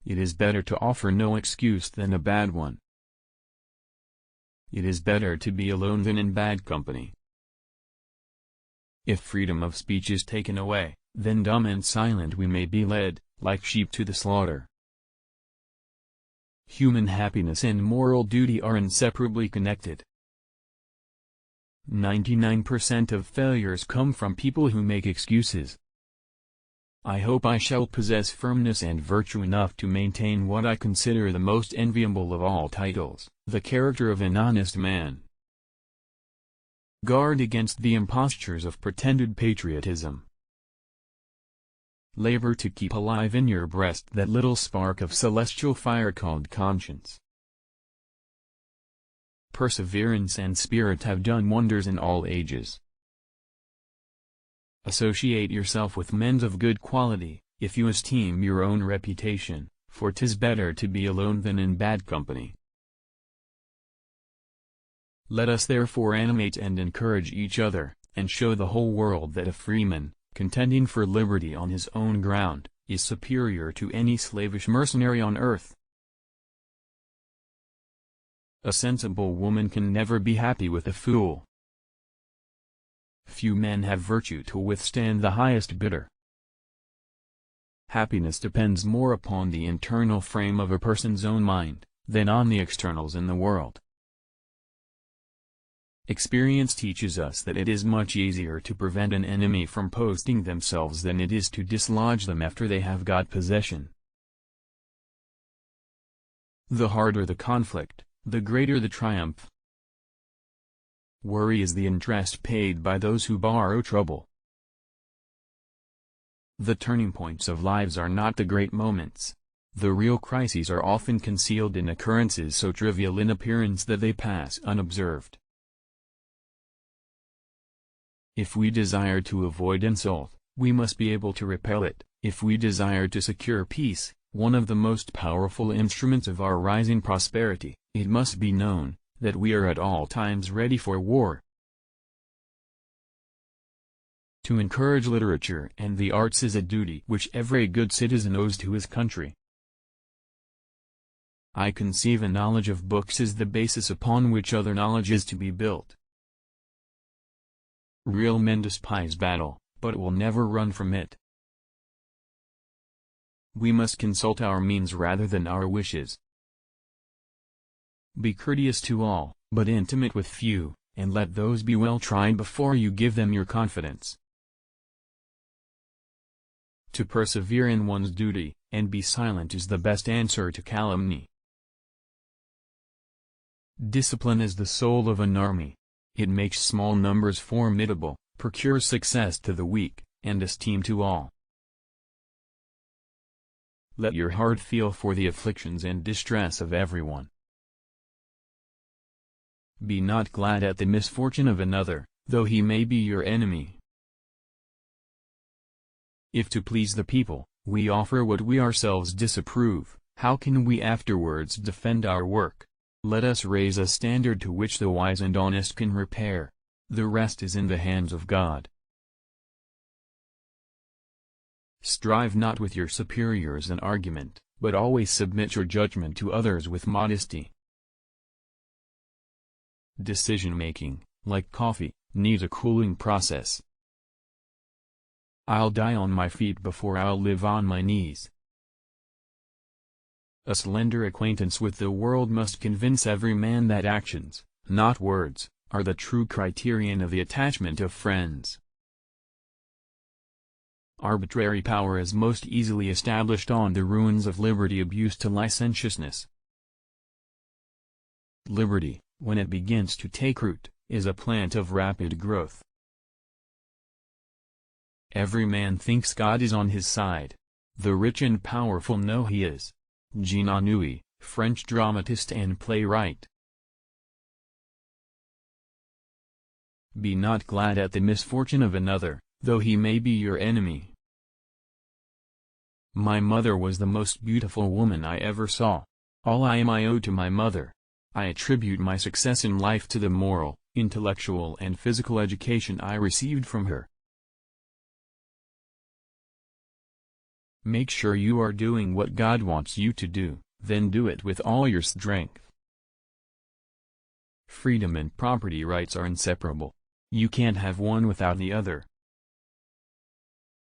It is better to offer no excuse than a bad one. It is better to be alone than in bad company. If freedom of speech is taken away, then dumb and silent we may be led, like sheep to the slaughter. Human happiness and moral duty are inseparably connected. 99% of failures come from people who make excuses. I hope I shall possess firmness and virtue enough to maintain what I consider the most enviable of all titles, the character of an honest man. Guard against the impostures of pretended patriotism. Labor to keep alive in your breast that little spark of celestial fire called conscience. Perseverance and spirit have done wonders in all ages. Associate yourself with men of good quality, if you esteem your own reputation, for 'tis better to be alone than in bad company. Let us therefore animate and encourage each other, and show the whole world that a freeman, contending for liberty on his own ground, is superior to any slavish mercenary on earth. A sensible woman can never be happy with a fool. Few men have virtue to withstand the highest bidder. Happiness depends more upon the internal frame of a person's own mind, than on the externals in the world. Experience teaches us that it is much easier to prevent an enemy from posting themselves than it is to dislodge them after they have got possession. The harder the conflict, the greater the triumph. Worry is the interest paid by those who borrow trouble. The turning points of lives are not the great moments. The real crises are often concealed in occurrences so trivial in appearance that they pass unobserved. If we desire to avoid insult, we must be able to repel it. If we desire to secure peace, one of the most powerful instruments of our rising prosperity, it must be known that we are at all times ready for war. To encourage literature and the arts is a duty which every good citizen owes to his country. I conceive a knowledge of books as the basis upon which other knowledge is to be built. Real men despise battle, but will never run from it. We must consult our means rather than our wishes. Be courteous to all, but intimate with few, and let those be well tried before you give them your confidence. To persevere in one's duty, and be silent is the best answer to calumny. Discipline is the soul of an army. It makes small numbers formidable, procures success to the weak, and esteem to all. Let your heart feel for the afflictions and distress of everyone. Be not glad at the misfortune of another, though he may be your enemy. If to please the people, we offer what we ourselves disapprove, how can we afterwards defend our work? Let us raise a standard to which the wise and honest can repair. The rest is in the hands of God. Strive not with your superiors in argument, but always submit your judgment to others with modesty. Decision-making, like coffee, needs a cooling process. I'll die on my feet before I'll live on my knees. A slender acquaintance with the world must convince every man that actions, not words, are the true criterion of the attachment of friends. Arbitrary power is most easily established on the ruins of liberty abused to licentiousness. Liberty, when it begins to take root, is a plant of rapid growth. Every man thinks God is on his side. The rich and powerful know he is. Jean Anouilh, French dramatist and playwright. Be not glad at the misfortune of another, though he may be your enemy. My mother was the most beautiful woman I ever saw. All I am I owe to my mother. I attribute my success in life to the moral, intellectual and physical education I received from her. Make sure you are doing what God wants you to do, then do it with all your strength. Freedom and property rights are inseparable. You can't have one without the other.